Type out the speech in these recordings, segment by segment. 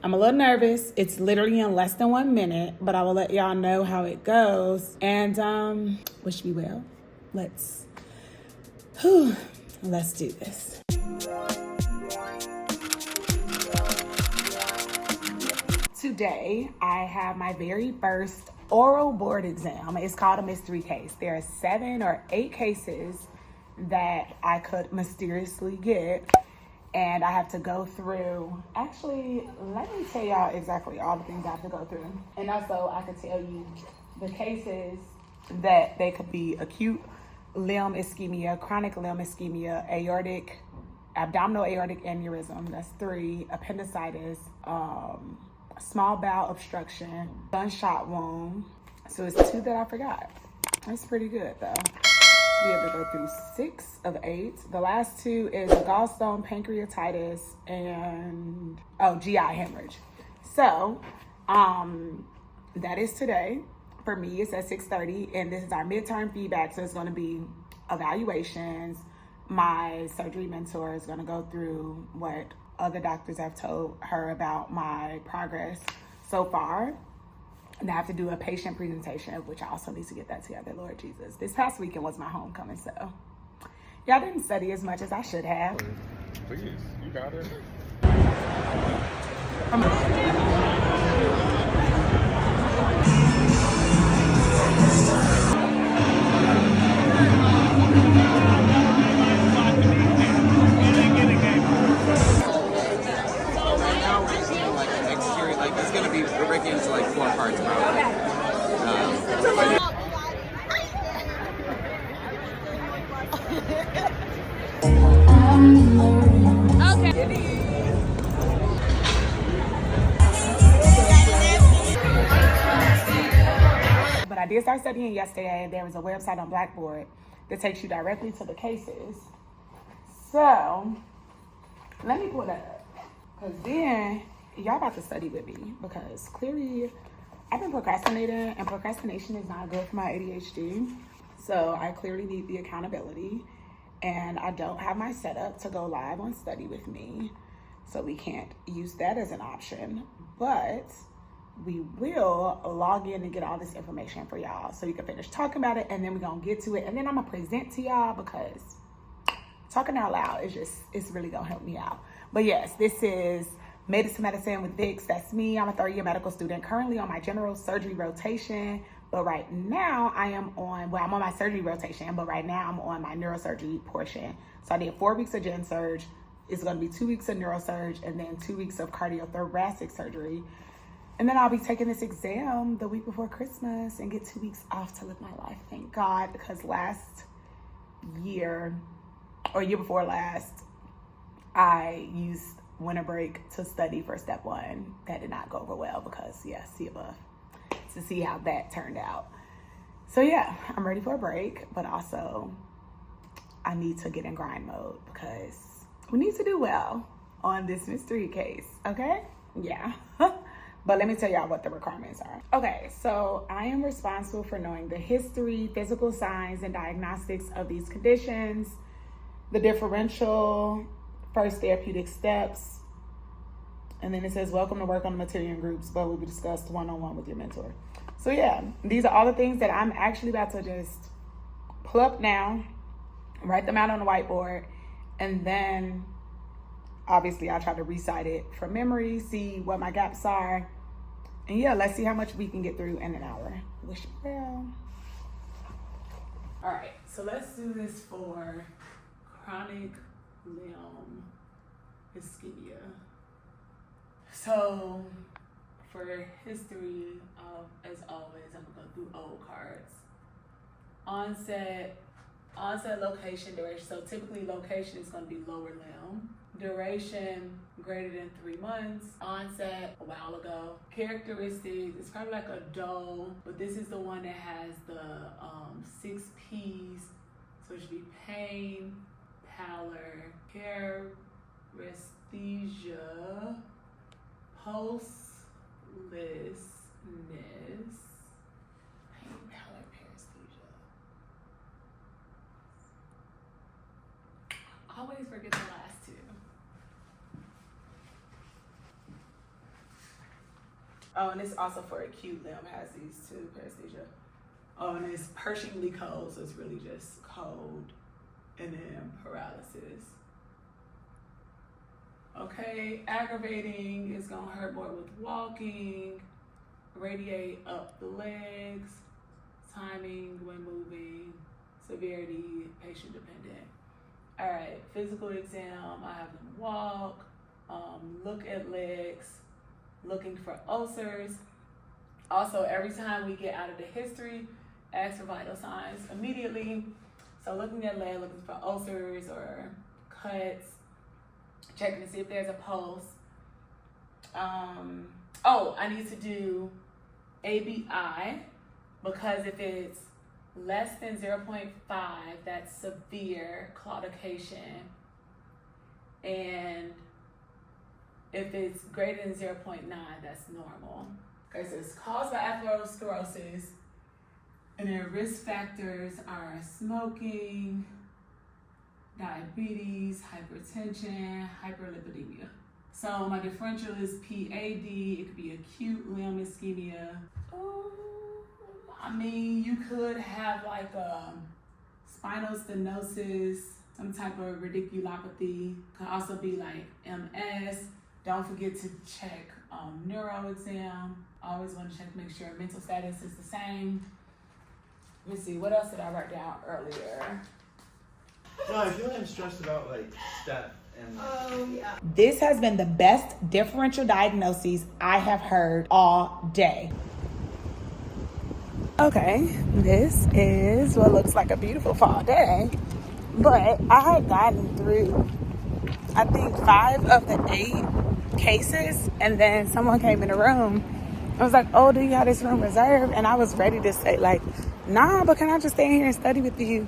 I'm a little nervous. It's literally in less than 1 minute, but I will let y'all know how it goes. And wish me well. Let's do this. Today, I have my very first oral board exam. It's called a mystery case. There are 7 or 8 cases that I could mysteriously get. And I have to go through, actually, let me tell y'all exactly all the things I have to go through. And also I could tell you the cases that they could be acute limb ischemia, chronic limb ischemia, abdominal aortic aneurysm, that's 3, appendicitis, small bowel obstruction, gunshot wound. So it's 2 that I forgot. That's pretty good though. We have to go through 6 of 8. The last 2 is gallstone, pancreatitis, and GI hemorrhage. So that is today. For me, it's at 6:30, and this is our midterm feedback. So it's going to be evaluations. My surgery mentor is going to go through what other doctors have told her about my progress so far. And I have to do a patient presentation, which I also need to get that together, Lord Jesus. This past weekend was my homecoming, so y'all didn't study as much as I should have. Please, you got it. It's gonna be breaking into like 4 parts probably. But I did start studying yesterday. There was a website on Blackboard that takes you directly to the cases. So let me pull that up, because then y'all about to study with me, because clearly I've been procrastinating, and procrastination is not good for my ADHD. So I clearly need the accountability, and I don't have my setup to go live on Study With Me, so we can't use that as an option. But we will log in and get all this information for y'all so you can finish talking about it, and then we're gonna get to it, and then I'm gonna present to y'all, because talking out loud it's really gonna help me out. But yes, this is Madeittomedicine Medicine with Vix. That's me. I'm a 3rd-year medical student, currently on my general surgery rotation. But right now I'm on my surgery rotation, but right now I'm on my neurosurgery portion. So I did 4 weeks of gen surge. It's gonna be 2 weeks of neurosurge, and then 2 weeks of cardiothoracic surgery. And then I'll be taking this exam the week before Christmas and get 2 weeks off to live my life. Thank God, because last year, or year before last, I used winter break to study for step 1. That did not go over well, because see above, to see how that turned out. So yeah, I'm ready for a break, but also I need to get in grind mode, because we need to do well on this mystery case, okay? Yeah. But let me tell y'all what the requirements are. Okay, so I am responsible for knowing the history, physical signs, and diagnostics of these conditions, the differential first therapeutic steps, and then it says, welcome to work on the material in groups, but will be discussed one-on-one with your mentor. So yeah, these are all the things that I'm actually about to just pull up now, write them out on the whiteboard, and then obviously I'll try to recite it from memory, see what my gaps are, and yeah, let's see how much we can get through in an hour. Wish me well. All right, so let's do this for chronic limb ischemia. So for history, as always, I'm gonna go through old cards. Onset, location, duration. So typically location is gonna be lower limb. Duration, greater than 3 months. Onset, a while ago. Characteristics, it's probably like a doe, but this is the one that has the 6 P's. So it should be pain, pallor, paresthesia, pulselessness, pain, pallor, paresthesia. Always forget the last 2. Oh, and it's also for acute limb, has these two, paresthesia. Oh, and it's Pershingly cold, so it's really just cold and then paralysis. Okay, aggravating is gonna hurt more with walking, radiate up the legs, timing when moving, severity, patient dependent. All right, physical exam, I have them walk, look at legs, looking for ulcers. Also, every time we get out of the history, ask for vital signs immediately. So looking at leg, looking for ulcers or cuts, checking to see if there's a pulse. Oh, I need to do ABI, because if it's less than 0.5, that's severe claudication. And if it's greater than 0.9, that's normal. Okay, so it's caused by atherosclerosis. And then risk factors are smoking, diabetes, hypertension, hyperlipidemia. So my differential is PAD. It could be acute limb ischemia. I mean, you could have like a spinal stenosis, some type of radiculopathy. Could also be like MS. Don't forget to check neuro exam. Always want to check, make sure mental status is the same. Let me see, what else did I write down earlier? No, I feel like I'm stressed about like step and. Oh yeah. This has been the best differential diagnoses I have heard all day. Okay, this is what looks like a beautiful fall day, but I had gotten through, I think 5 of the 8 cases, and then someone came in the room. I was like, oh, do you have this room reserved? And I was ready to say like, nah, but can I just stay in here and study with you?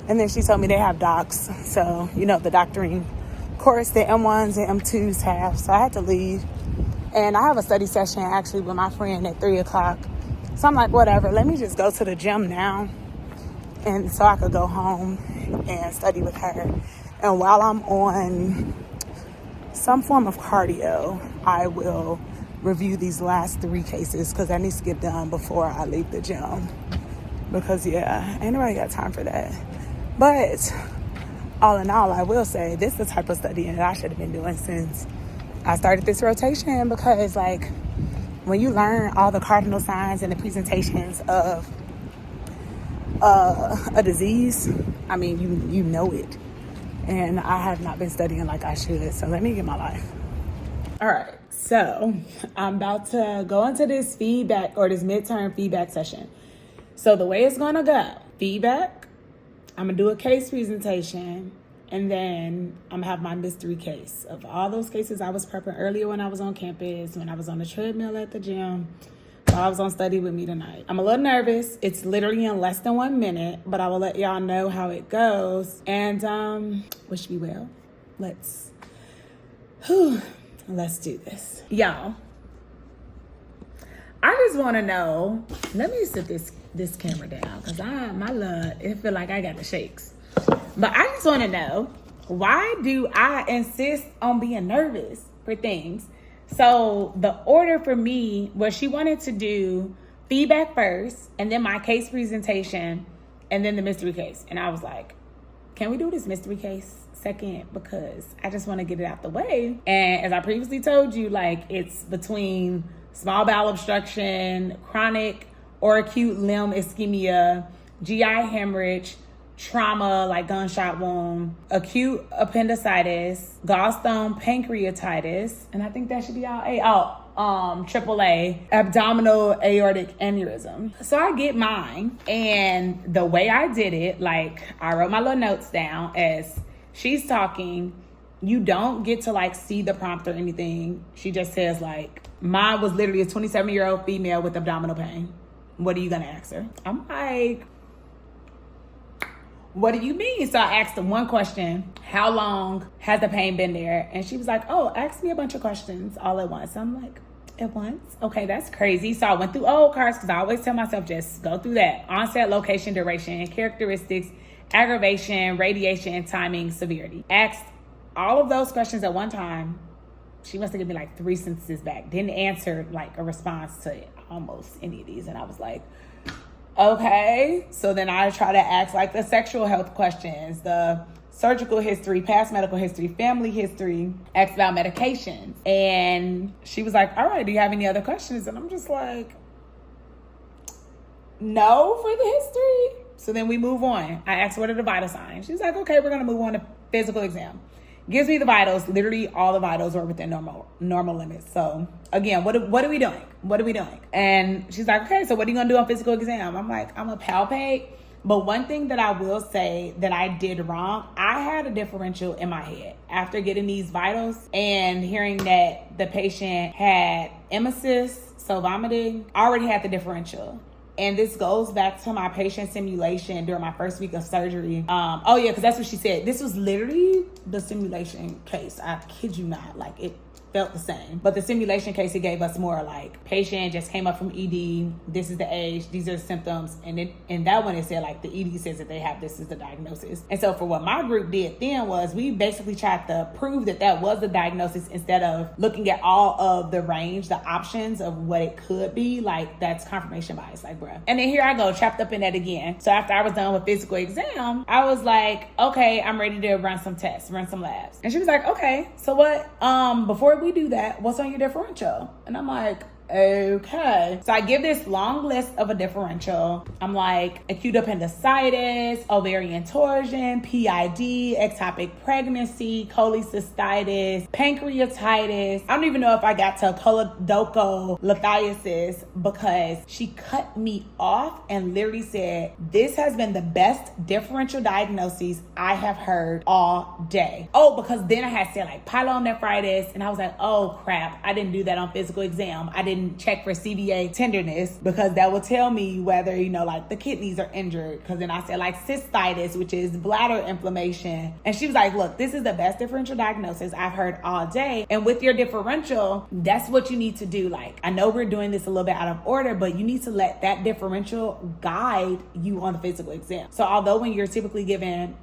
And then she told me they have docs. So, you know, the doctoring course the M1s and M2s have. So I had to leave. And I have a study session actually with my friend at 3 o'clock. So I'm like, whatever, let me just go to the gym now. And so I could go home and study with her. And while I'm on some form of cardio, I will review these last 3 cases because I need to get done before I leave the gym. Because yeah, ain't nobody got time for that. But all in all, I will say this is the type of studying that I should have been doing since I started this rotation, because like when you learn all the cardinal signs and the presentations of a disease, I mean, you know it. And I have not been studying like I should. So let me get my life. All right. So I'm about to go into this feedback or this midterm feedback session. So the way it's going to go, feedback, I'm going to do a case presentation, and then I'm going to have my mystery case of all those cases I was prepping earlier when I was on campus, when I was on the treadmill at the gym, while I was on Study With Me Tonight. I'm a little nervous. It's literally in less than 1 minute, but I will let y'all know how it goes. And wish me well. Let's do this. Y'all, I just want to know, let me sit this camera down because it feel like I got the shakes. But I just want to know, why do I insist on being nervous for things? So the order for me was she wanted to do feedback first, and then my case presentation, and then the mystery case. And I was like, can we do this mystery case second? Because I just want to get it out the way. And as I previously told you, like, it's between small bowel obstruction, chronic or acute limb ischemia, GI hemorrhage, trauma like gunshot wound, acute appendicitis, gallstone pancreatitis, and I think that should be all AAA, abdominal aortic aneurysm. So I get mine, and the way I did it, like I wrote my little notes down as she's talking. You don't get to like see the prompt or anything. She just says like, mine was literally a 27-year-old female with abdominal pain. What are you gonna ask her? I'm like, what do you mean? So I asked her one question: how long has the pain been there? And she was like, oh, ask me a bunch of questions all at once. I'm like, at once? Okay, that's crazy. So I went through old cards because I always tell myself, just go through that. Onset, location, duration, characteristics, aggravation, radiation, timing, severity. Asked all of those questions at one time, she must have given me like 3 sentences back. Didn't answer like a response to almost any of these. And I was like, okay. So then I try to ask like the sexual health questions, the surgical history, past medical history, family history, asked about medications. And she was like, all right, do you have any other questions? And I'm just like, no for the history. So then we move on. I asked, what are the vital signs? She's like, okay, we're going to move on to physical exam. Gives me the vitals. Literally all the vitals are within normal limits. So again, what are we doing? What are we doing? And she's like, okay, so what are you going to do on physical exam? I'm like, I'm going to palpate. But one thing that I will say that I did wrong, I had a differential in my head after getting these vitals and hearing that the patient had emesis, so vomiting. I already had the differential. And this goes back to my patient simulation during my first week of surgery. Oh yeah, because that's what she said. This was literally the simulation case. I kid you not. Like, it felt the same. But the simulation case, it gave us more like, patient just came up from ED. This is the age. These are the symptoms. And in that one, it said like the ED says that they have this is the diagnosis. And so for what my group did then was we basically tried to prove that that was the diagnosis instead of looking at all of the range, the options of what it could be. Like, that's confirmation bias, like, bruh. And then here I go, trapped up in that again. So after I was done with physical exam, I was like, okay, I'm ready to run some tests, run some labs. And she was like, okay, so what, before we do that, what's on your differential? And I'm like, okay. So I give this long list of a differential. I'm like, acute appendicitis, ovarian torsion, PID, ectopic pregnancy, cholecystitis, pancreatitis. I don't even know if I got to cholelithiasis because she cut me off and literally said, this has been the best differential diagnosis I have heard all day. Oh, because then I had said like pyelonephritis, and I was like, oh crap, I didn't do that on physical exam. I didn't check for CVA tenderness because that will tell me whether, you know, like the kidneys are injured. Because then I said like cystitis, which is bladder inflammation. And she was like, look, this is the best differential diagnosis I've heard all day. And with your differential, that's what you need to do. Like, I know we're doing this a little bit out of order, but you need to let that differential guide you on the physical exam. So although when you're typically given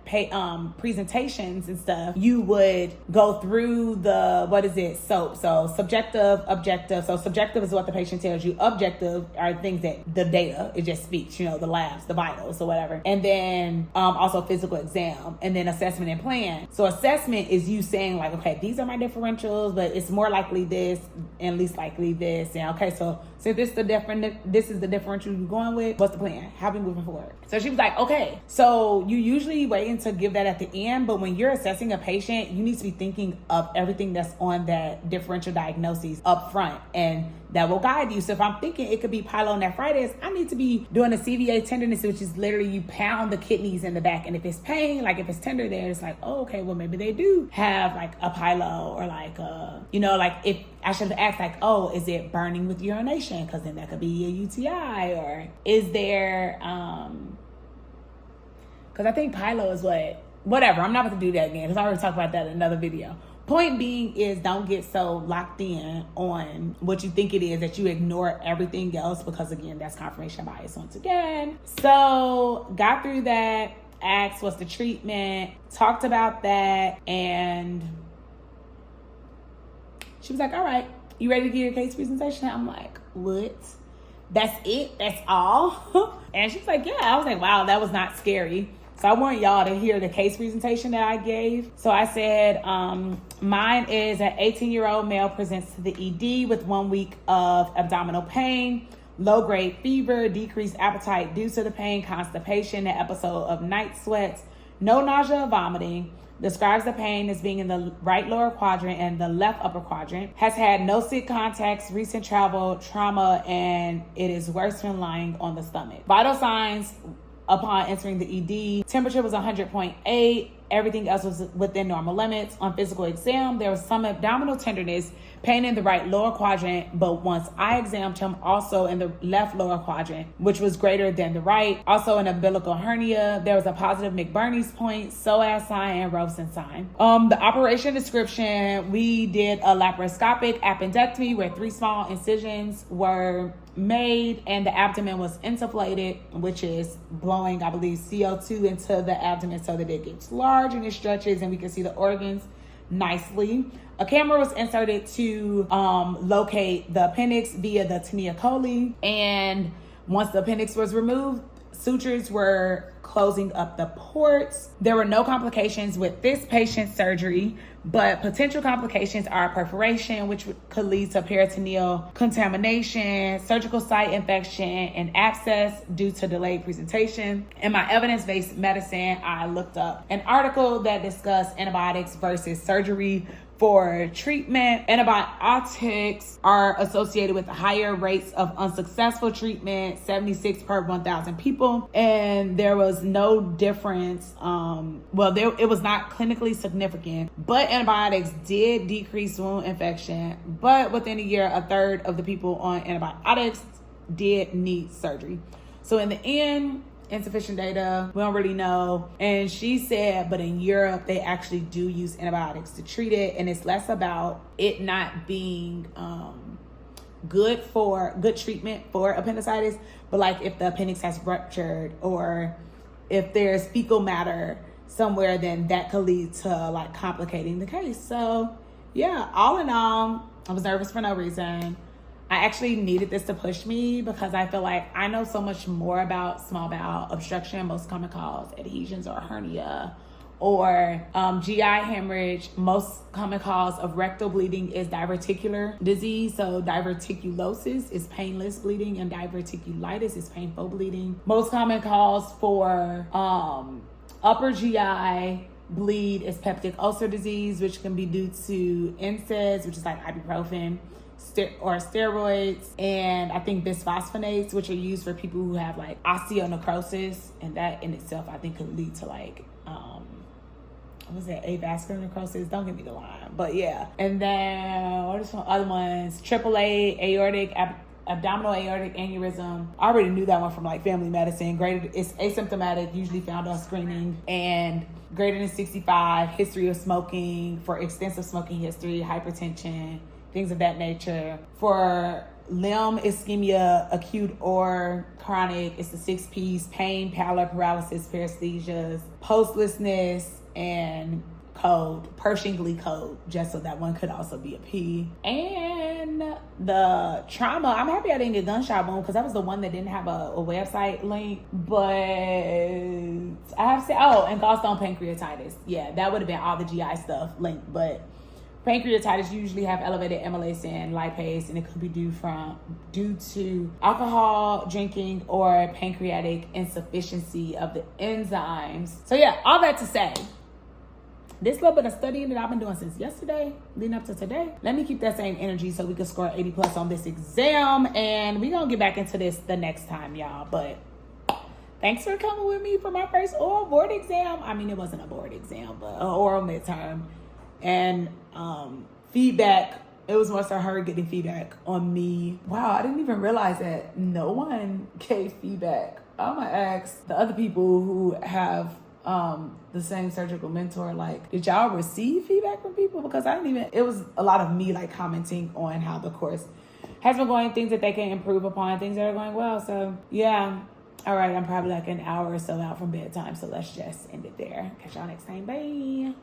presentations and stuff, you would go through the, what is it? So subjective, objective. So subjective is what the patient tells you. Objective are things that the data, it just speaks, you know, the labs, the vitals or whatever. And then also physical exam, and then assessment and plan. So assessment is you saying like, okay, these are my differentials, but it's more likely this and least likely this. And okay, so since this is the differential you're going with, what's the plan? How are we moving forward? So she was like, okay, so you usually wait to give that at the end, but when you're assessing a patient, you need to be thinking of everything that's on that differential diagnosis up front, and that will guide you. So if I'm thinking it could be pyelonephritis, I need to be doing a CVA tenderness, which is literally you pound the kidneys in the back. And if it's pain, like if it's tender there, it's like, oh, okay, well, maybe they do have like a pyelo, or like, you know, like if I should have asked like, oh, is it burning with urination? Because then that could be a UTI. Or is there, because I think pyelo is whatever. I'm not about to do that again because I already talked about that in another video. Point being is, don't get so locked in on what you think it is that you ignore everything else, because again, that's confirmation bias once again. So got through that, asked what's the treatment, talked about that, and she was like, all right, you ready to give your case presentation? I'm like, what? That's it? That's all? And she's like, yeah. I was like, wow, that was not scary. So I want y'all to hear the case presentation that I gave. So I said, mine is an 18-year-old male presents to the ED with 1 week of abdominal pain, low-grade fever, decreased appetite due to the pain, constipation, an episode of night sweats, no nausea or vomiting, describes the pain as being in the right lower quadrant and the left upper quadrant, has had no sick contacts, recent travel, trauma, and it is worse when lying on the stomach. Vital signs upon entering the ED, temperature was 100.8. Everything else was within normal limits. On physical exam, there was some abdominal tenderness, pain in the right lower quadrant, but once I examined him, also in the left lower quadrant, which was greater than the right. Also an umbilical hernia. There was a positive McBurney's point, psoas sign, and Rosen sign. The operation description, we did a laparoscopic appendectomy where 3 small incisions were made and the abdomen was insufflated, which is blowing, I believe, CO2 into the abdomen so that it gets large and it stretches and we can see the organs. nicely. A camera was inserted to locate the appendix via the tinea coli. And once the appendix was removed, sutures were closing up the ports. There were no complications with this patient's surgery, but potential complications are perforation, which could lead to peritoneal contamination, surgical site infection, and abscess due to delayed presentation. In my evidence-based medicine, I looked up an article that discussed antibiotics versus surgery for treatment. Antibiotics are associated with higher rates of unsuccessful treatment, 76 per 1,000 people. And there was no difference. It was not clinically significant, but antibiotics did decrease wound infection. But within a year, a third of the people on antibiotics did need surgery. So in the end, insufficient data, we don't really know. And she said, but in Europe, they actually do use antibiotics to treat it. And it's less about it not being good treatment for appendicitis, but like if the appendix has ruptured or if there's fecal matter somewhere, then that could lead to like complicating the case. So yeah, all in all, I was nervous for no reason. I actually needed this to push me because I feel like I know so much more about small bowel obstruction, most common cause, adhesions or hernia, or GI hemorrhage. Most common cause of rectal bleeding is diverticular disease. So diverticulosis is painless bleeding and diverticulitis is painful bleeding. Most common cause for upper GI bleed is peptic ulcer disease, which can be due to NSAIDs, which is like ibuprofen, or steroids, and I think bisphosphonates, which are used for people who have like osteonecrosis, and that in itself I think could lead to like avascular necrosis. Don't give me the line, but yeah. And then what are some other ones? AAA, aortic abdominal aortic aneurysm. I already knew that one from like family medicine. It's asymptomatic, usually found on screening, and greater than 65. History of smoking, for extensive smoking history, hypertension, things of that nature. For limb ischemia, acute or chronic, it's the 6 P's: pain, pallor, paralysis, paresthesias, postlessness, and code, Pershingly code, just so that one could also be a P. And the trauma, I'm happy I didn't get gunshot wound because that was the one that didn't have a website link. But I have to say, and gallstone pancreatitis. Yeah, that would have been all the GI stuff linked, but pancreatitis usually have elevated amylase and lipase, and it could be due to alcohol drinking or pancreatic insufficiency of the enzymes. So yeah, all that to say, this little bit of studying that I've been doing since yesterday, leading up to today, let me keep that same energy so we can score 80 plus on this exam, and we're gonna get back into this the next time, y'all. But thanks for coming with me for my first oral board exam. I mean, it wasn't a board exam, but an oral midterm. And feedback, it was more so her getting feedback on me. Wow, I didn't even realize that no one gave feedback. I'm gonna ask the other people who have the same surgical mentor, like, did y'all receive feedback from people? Because it was a lot of me like commenting on how the course has been going, things that they can improve upon, things that are going well. So yeah, all right, I'm probably like an hour or so out from bedtime, so let's just end it there. Catch y'all next time. Bye.